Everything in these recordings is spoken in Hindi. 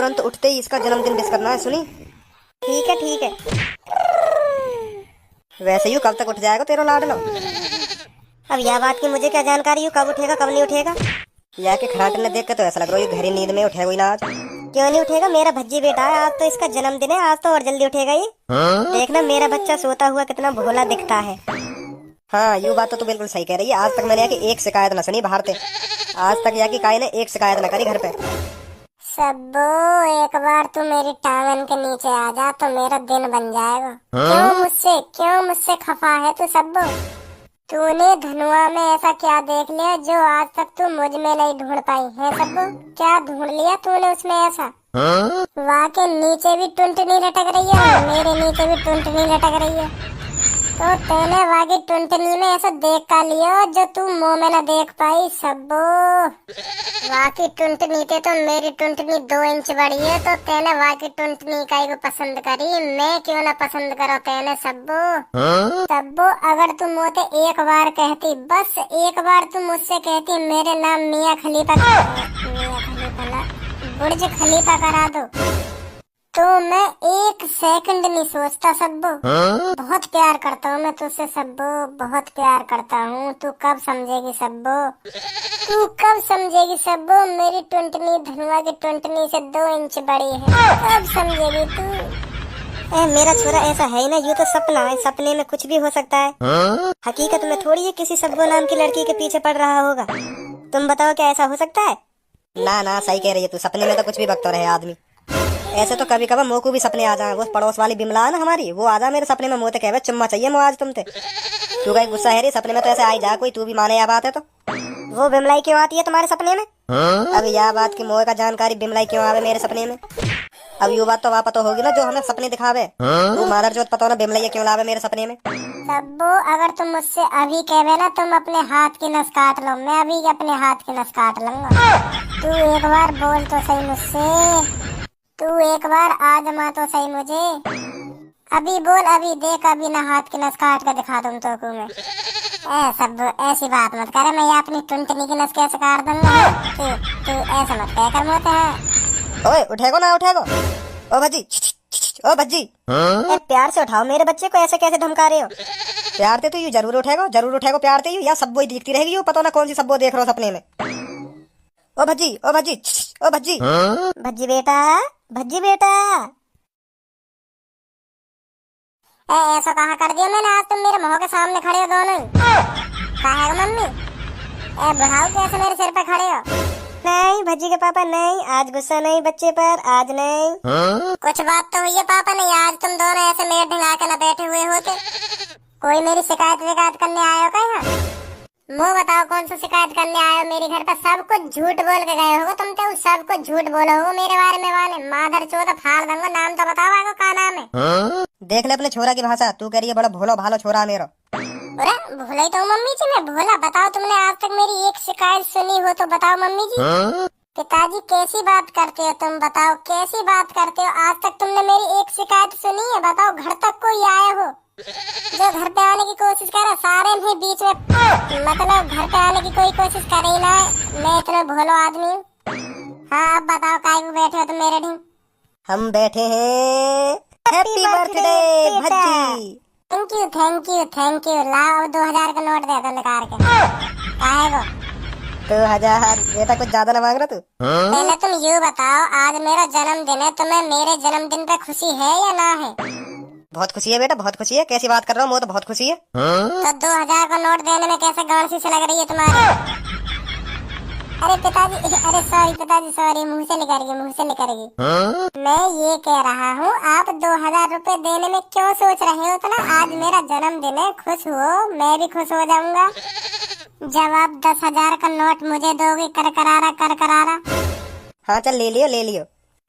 तुरंत उठते ही इसका जन्मदिन विश करना है, सुनी? ठीक है ठीक है। वैसे ही कब तक उठ जाएगा तेरा लाडलो? अब यह बात की मुझे क्या जानकारी हो कब उठेगा कब नहीं उठेगा। या के खराटने देख के तो ऐसा लग रहा है ये गहरी नींद में उठेगा ही ना आज। क्यों नहीं उठेगा, मेरा भज्जी बेटा है, आज तो इसका जन्मदिन है, आज तो और जल्दी उठेगा ये। देखना मेरा बच्चा सोता हुआ कितना भोला दिखता है। हाँ यू बात तो तू बिल्कुल सही कह रही है। आज तक मैंने यहाँ की एक शिकायत न सुनी बाहर से। आज तक यहाँ की काई ने एक शिकायत न करी घर पे। सब्बो एक बार तू मेरी टांगन के नीचे आ जा तो मेरा दिन बन जाएगा। क्यों मुझसे खफा है तू सब्बो? तूने धनुआ में ऐसा क्या देख लिया जो आज तक तू मुझ में नहीं ढूंढ पाई है सब्बो? क्या ढूंढ लिया तूने उसमें ऐसा? वहाँ के नीचे भी टुनटुनी लटक रही है, मेरे नीचे भी टुनटुनी लटक रही है, तो तेने वागी टुनटुनी में ऐसा देख का लिया जो तू मुंह में न देख पाई सब्बो। वाकी टुनटुनी ते तो मेरी टुनटुनी 2 इंच बड़ी है, तो तेने वाकी टुनटुनी का को पसंद करी, मैं क्यों ना पसंद करो तेने सब्बो। सब्बो अगर तू मोते एक बार कहती, बस एक बार तू मुझसे कहती मेरे नाम मियाँ खलीफा बुर्ज खलीफा करा दो, तो मैं 1 सेकंड नहीं सोचता सब्बो। बहुत प्यार करता हूँ मैं तुझसे सब्बो, बहुत प्यार करता हूँ। तू कब समझेगी सब्बो, तू कब समझेगी सब्बो? मेरी टुनटुनी धनुआ की टुनटुनी से 2 इंच बड़ी है, कब समझेगी तू? मेरा छोरा ऐसा है ही ना, ये तो सपना है, सपने में कुछ भी हो सकता है। हकीकत में थोड़ी है किसी सब्बो नाम की लड़की के पीछे पड़ रहा होगा। तुम बताओ क्या ऐसा हो सकता है? ना सही कह रही है तू, सपने में तो कुछ भी बकता रहे आदमी। ऐसे तो कभी कभी मोको भी सपने आ जाए। वो पड़ोस वाली बिमला है ना हमारी, वो आ जा मेरे सपने में, मोते कहवे चुम्मा चाहिए मो आज तुमसे। तू कहीं गुस्सा है रे? सपने में तो ऐसे आई जा कोई, तू भी माने यह बात है तो। वो बिमलाई क्यों आती है तुम्हारे सपने में? अब यह बात की मोह का जानकारी बिमलाई क्यों आवे मेरे सपने में? अब यू बात तो वहाँ पता होगी ना जो हमें सपने दिखावे। तू मादर जो पता हो ना बिमलाई क्यों लावे मेरे सपने में। सब्बो अगर तुम मुझसे अभी कहवे ना तुम अपने हाथ की नस काट लो, मैं अभी अपने हाथ की नस काट लूंगा। तू एक बार बोल तो सही मुझसे, तू एक बार आजमा तो सही मुझे। अभी बोल, अभी देख, अभी ना हाथ की नस काट के दिखा दूं तो मैं। सब्बो ऐसी बात मत करे, मैं अपनी टुनटुनी की नस कैसे काट दूंगा? तू ऐसा मत कह कर मोते है। ओए उठेगो ना उठेगो? ओ भज्जी, ओ भज्जी, प्यार से उठाओ मेरे बच्चे को, ऐसे कैसे धमका रहे हो? प्यार ते तो यू जरूर उठेगो प्यार ते यू, या सब्बो ही दिखती रहेगी, यू पता ना कौन सी सब्बो देख रहा हो सपने में। ओ भज्जी, ओ भज्जी, ओ भज्जी, भज्जी बेटा, भज्जी बेटा। ऐसा कहा कर दिया मैंने, आज तुम मेरे मुंह के सामने खड़े हो दोनों। कहा है मम्मी? बुढ़ाओ कैसे मेरे सिर पे खड़े हो? नहीं भज्जी के पापा नहीं, आज गुस्सा नहीं बच्चे पर, आज नहीं। कुछ बात तो हुई है पापा नहीं, आज तुम दोनों ऐसे मेरे ढंगा के न बैठे हुए होते। कोई मेरी शिकायत करने आए हो क्या यहाँ? मुँह बताओ कौन सा शिकायत करने आए हो मेरे घर पर? सब कुछ झूठ बोल के गए हो तुम, तो सब कुछ झूठ बोलो हो मेरे बारे में। वाले माधर चोद फाड़ दूंगा, नाम तो बताओ आगे का नाम है? देख ले अपने छोरा की भाषा, तू कह रही है बड़ा भोला भालो छोरा मेरा। अरे भोला ही तो मम्मी जी मैं भोला। बताओ तुमने आज तक मेरी एक शिकायत सुनी हो तो बताओ मम्मी जी। पिताजी कैसी बात करते हो तुम, बताओ कैसी बात करते हो? आज तक तुमने मेरी एक शिकायत सुनी है? बताओ घर तक कोई आया हो जो घर पे आने की कोशिश करे? सारे में बीच में मतलब घर पे आने की कोई कोशिश करे ही ना, मैं इतना भोलो आदमी हूँ। हाँ अब बताओ काय को बैठे हो तुम मेरे ढींग? हम बैठे हैं happy birthday Bhajji. Thank you thank you thank you. लाओ 2000 का नोट दे दो निकाल के। काहे को 2000? बेटा कुछ ज्यादा ना मांग रहा तू? पहले तुम यूँ बताओ, आज मेरा जन्मदिन है, तुम्हें मेरे जन्मदिन पे खुशी है या ना है? बहुत खुशी है बेटा, बहुत खुशी है। कैसी बात कर रहा हूँ, वो तो बहुत खुशी है। तो 2000 का नोट देने में कैसे गांड सी से लग रही है तुम्हारी? अरे पिताजी, अरे सॉरी पिताजी सॉरी, मुँह से निकल गई। मैं ये कह रहा हूँ आप 2000 रुपए देने में क्यों सोच रहे हो? तो ना आज मेरा जन्मदिन है, खुश हो, मैं भी खुश हो जाऊंगा जब आप 10,000 का नोट मुझे दोगे। कर करारा। हाँ चल ले लियो।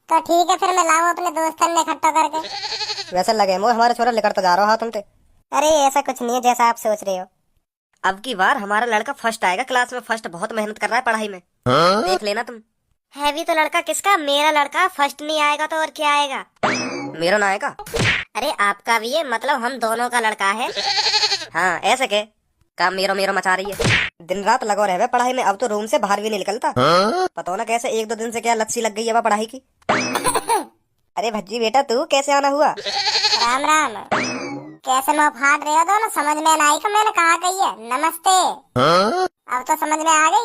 तो ठीक है फिर मैं लाऊं अपने दोस्तन में इकट्ठा करके। वैसे लगे मुझे हमारा छोरा लेकर तो जा रहा हो तुम ते। अरे ऐसा कुछ नहीं है जैसा आप सोच रहे हो। अब की बार हमारा लड़का फर्स्ट आएगा क्लास में, फर्स्ट। बहुत मेहनत कर रहा है पढ़ाई में, देख लेना तुम। है भी तो लड़का किसका? मेरा लड़का। फर्स्ट नहीं आएगा तो और क्या आएगा? मेरा ना आएगा? अरे आपका भी है, मतलब हम दोनों का लड़का है। हाँ ऐसे के काम मेरो मचा रही है। दिन रात लगो रहे पढ़ाई में, अब तो रूम से बाहर भी नहीं निकलता। पता हो ना कैसे 1-2 दिन से क्या लत सी लग गई है पढ़ाई की। अरे भज्जी बेटा तू कैसे आना हुआ? राम राम। कैसे मुंह फाड़ रहे हो दोनों? समझ में ना आई कि मैंने कहा कही है नमस्ते। अब तो समझ में आ गई।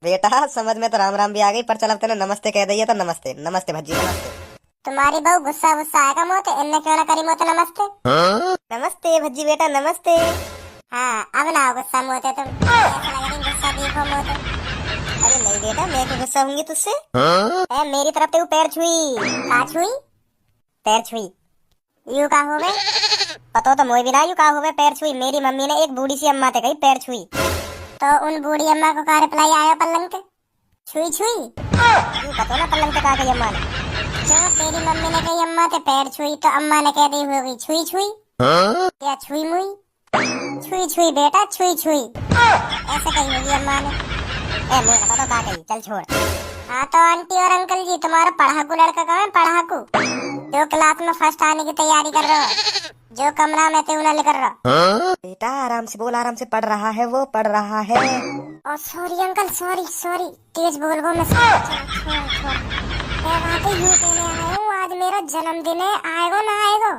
बेटा समझ में तो राम राम भी आ गई, पर चल अब तेने नमस्ते कह दी है तो नमस्ते नमस्ते भज्जी नमस्ते। तुम्हारी बहू गुस्सा आएगा मोते, इनने क्यों ना करी मोते नमस्ते। नमस्ते भज्जी बेटा नमस्ते। हाँ अब ना हो गुस्सा मोते तुम, ऐसा लग रही गुस्सा देखो मोते। अरे नहीं बेटा मैं क्यों गुस्सा होंगी तुझसे? मेरी तरफ से पैर छुई। का छुई? पैर छुई यू का हो गए? पतो तो मोई भी ना यू का हुए पैर छुई। मेरी मम्मी ने एक बूढ़ी सी अम्मा ते कही पैर छुई। तो उन बूढ़ी अम्मा को का रिप्लाई आया पलंग पे? छुई छुई। यू पतो ना पलंग पे कहा गई अम्मा ने? जो तेरी मम्मी ने कही अम्मा ते पैर छुई, तो अम्मा ने कह दी होगी छुई छुई या छुई मुई। छुई छुई बेटा छुई छुई ऐसे कही होगी अम्मा ने। मुझे पता कहा गई, चल छोड़। हाँ तो आंटी और अंकल जी, तुम्हारा पढ़ाकू लड़का कहाँ है? पढ़ाकू जो क्लास में फर्स्ट आने की तैयारी कर रहा है, जो कमरा में त्यूनल कर रहा। बेटा आराम से बोल, आराम से पढ़ रहा है वो, पढ़ रहा है। और सॉरी अंकल, सॉरी सॉरी, तेज बोल गो मैं। छोड़ छोड़, मैं बात यूँ कहने आया हूँ, आज मेरा जन्मदिन है, आएगो ना आएगो?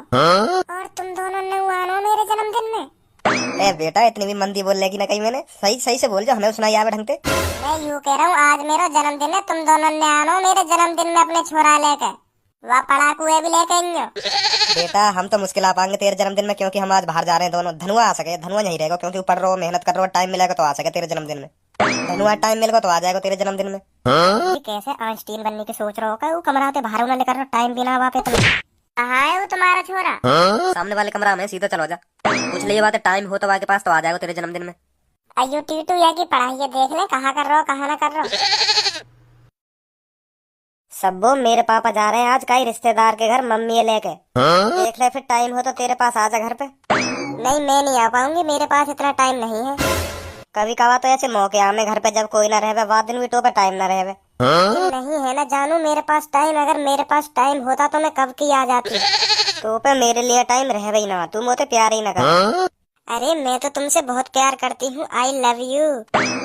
और तुम दोनों ने आना मेरे जन्मदिन में। ए बेटा इतनी भी मंदी बोल लेगी ना कहीं मैंने? सही सही से बोल जो हमें सुनाई आवे ढंग से। मैं यूँ कह रहा हूँ आज मेरा जन्मदिन है, तुम दोनों ने आना मेरे जन्मदिन में अपने छोरा लेकर, वह पढ़ाकू भी लेके आइयो। बेटा हम तो मुश्किल आ पाएंगे तेरे जन्मदिन में, क्योंकि हम आज बाहर जा रहे हैं दोनों। धनुआ आ सके, धनुआ नहीं रहेगा क्योंकि ऊपर रहो मेहनत कर रहो, टाइम मिलेगा तो आ सके तेरे जन्मदिन में। धनुआ टाइम मिलेगा तो आ जाएगा तेरे जन्मदिन में। कैसे आइंस्टीन बनने की सोच रहा होगा? वो कमरा पे बाहर उन्हें लेकर टाइम बिना वहाँ पे तुम। कहाँ है वो तुम्हारा छोरा? सामने वाले कमरा में, सीधा चलो जा। पूछ ले ये बात, टाइम हो तो के पास तो आ जाएगा तेरे जन्मदिन में। अयो टीटू या की पढ़ाई है, देख ले कहाँ कर रहा हो कहाँ ना कर रहा हो। सब्बो मेरे पापा जा रहे हैं आज कई रिश्तेदार के घर मम्मी लेके। देख ले फिर टाइम हो तो तेरे पास आ जा घर पे। नहीं मैं नहीं आ पाऊंगी, मेरे पास इतना टाइम नहीं है। कभी कभार तो ऐसे मौके आमे घर पे जब कोई ना रहे, बाद दिन भी तो पे टाइम ना रहे। नहीं है ना जानू मेरे पास टाइम, अगर मेरे पास टाइम होता तो मैं कब की आ जाती। तो पे मेरे लिए टाइम रहे ही ना, तू मोते प्यार ही ना कर। अरे मैं तो तुमसे बहुत प्यार करती हूँ, I love you.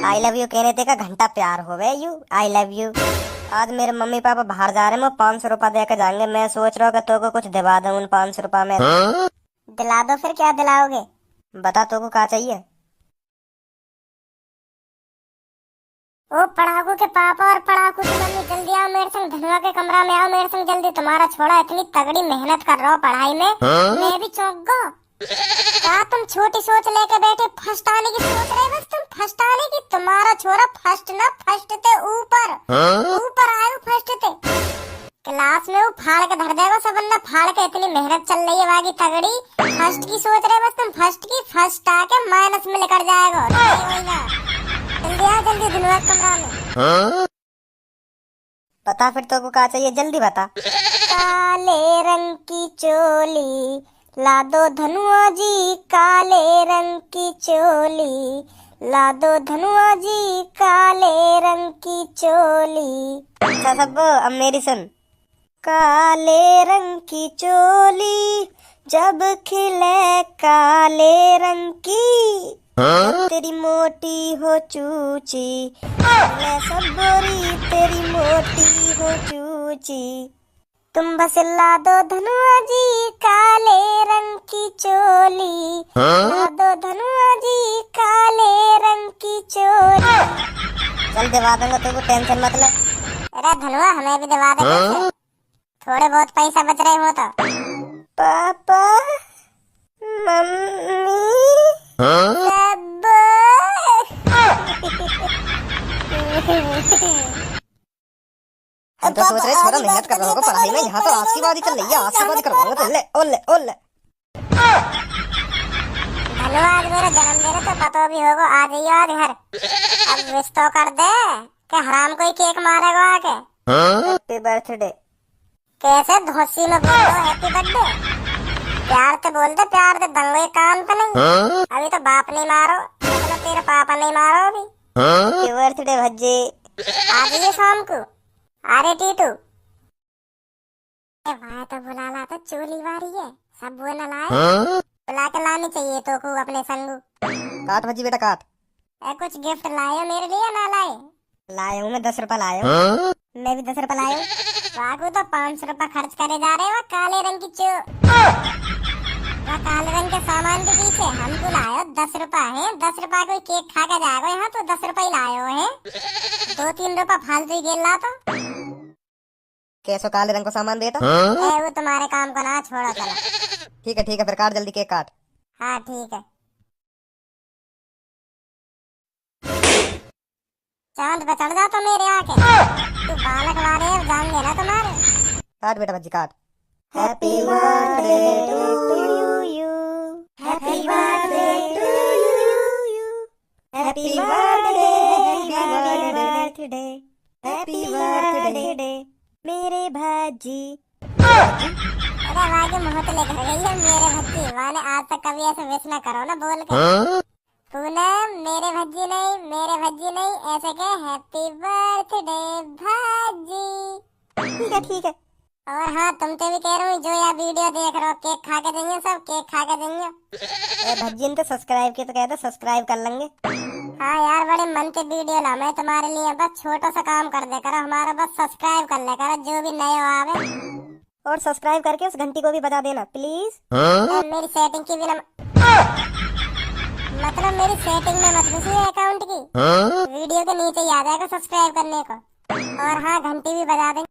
I love you कहने ते का घंटा प्यार हो गए यू, आई लव यू। आज मेरे मम्मी पापा बाहर जा रहे हैं, वो 500 रुपया दे के जाएंगे। मैं सोच रहा हूँ कि तो को कुछ दिला दूं उन 500 रुपया में। दिला दो, फिर क्या दिलाओगे? बता तो को क्या चाहिए? ओ पढ़ाकू के पापा और पढ़ाकू की मम्मी, जल्दी आओ मेरे संग, धनुआ के कमरा में आओ मेरे संग जल्दी। तुम्हारा छोड़ा इतनी तगड़ी मेहनत कर रहा हो पढ़ाई में, मैं भी चौंक गो। क्या तुम छोटी सोच लेके बैठे, फर्स्ट आने की सोच रहे? बस तुम फर्स्ट आने की, तुम्हारा छोरा फर्स्ट ना फर्स्ट थे ऊपर ऊपर आए फर्स्ट थे। क्लास में वो फाड़ के धर देगा सब बंदा फाड़ के, इतनी मेहनत चल रही है वागी तगड़ी। फर्स्ट की सोच रहे बस तुम, फर्स्ट की, फर्स्ट आके माइनस में लेकर जाएगा। जल्दी आ जल्दी धनुआ कमरा में। बता फिर तो को क्या चाहिए, जल्दी बता। काले रंग की चोली ला दो धनुआ जी, काले रंग की चोली ला दो धनुआ जी, काले रंग की चोली। अच्छा सब्बो अब मेरी सुन। काले रंग की चोली जब खिले काले रंग की, तेरी मोटी हो चूची, मैं सब्बोरी तेरी मोटी हो चूची। तुम बस ला दो धनुआ जी, काले रंग की चोली ला दो धनुआ जी, काले रंग की चोली। चल दिवा दूंगा, तो टेंशन मत ले। अरे धनुआ हमें भी दिवा दे, थोड़े बहुत पैसा बच रहे हो तो। पापा मम्मी हम तो सोच रहे छोरा मेहनत कर रहा होगा पढ़ाई में, यहाँ तो आशीर्वादी चल रही है, आशीर्वादी करवाऊंगा तो ले ओले ओले। धन्यवाद, मेरा जन्मदिन है तो पता भी होगा, आ जाइए आज घर। अब विश तो कर दे कि हराम कोई केक मारेगा आके। Happy birthday. कैसे धोसी में बोल दो हैप्पी बर्थडे? प्यार से बोल दे, प्यार से दंगे काम तो नहीं। अभी तो बाप नहीं मारो, मतलब तेरे पापा नहीं मारो अभी। Happy birthday Bhajji. आ जाइए शाम को। अरे टीटू वहाँ तो बुला ला, तो चोली वारी है, सब वो न लाए, बुला के लानी चाहिए तो को अपने संग। काट भज्जी बेटा काट। कुछ गिफ्ट लाए हो मेरे लिए ना लाए? लाए हूँ मैं 10 रुपया लाए हूँ। मैं भी 10 रुपया लाए हूँ। बाबू तो 500 रुपया खर्च करे जा रहे हो काले रंग की वह काले रंग के सामान के पीछे। हम तो लाए 10 रुपया है, 10 रुपया कोई केक खा के जाएगा यहाँ तो 10 रुपया ही लाए हो है। 2-3 रुपया फालतू ही गेल ला तो। कैसो काले रंग को सामान बेटा? वो तुम्हारे काम को ना छोड़ो चलो। ठीक है फिर काट जल्दी केक काट। हाँ ठीक है। चांद पे चढ़ जा तो मेरे आके। तू बालक वाले जाएंगे ना तुम्हारे। काट बेटा भज्जी काट। Happy birthday to you, happy birthday to you, happy birthday, happy birthday मेरे भाजी। अरे वागे मुँह तो लेकर गई है मेरे भज्जी। वाले आज तक कभी ऐसे विश ना करो ना बोल के। पूनम मेरे भज्जी नहीं ऐसे कहे हैप्पी बर्थडे भाजी। ठीक है। और हाँ तुमसे भी कह रही हूँ जो यार वीडियो देख रहे हो केक खा के देंगे, सब केक खा के देंगे। भज्जी ने तो सब्सक्राइब किया तो कहते सब्सक्राइब कर लेंगे। हाँ यार बड़े मन के वीडियो ला मैं तुम्हारे लिए। बस छोटा सा काम कर दे करो हमारा, बस सब्सक्राइब कर ले करो जो भी नए हो आवे। और सब्सक्राइब करके उस घंटी को भी बजा देना प्लीज। मेरी सेटिंग की भी मतलब मेरी सेटिंग में मत घुसी अकाउंट की। वीडियो के नीचे याद आएगा सब्सक्राइब करने को। और हाँ घंटी भी बजा देंगे।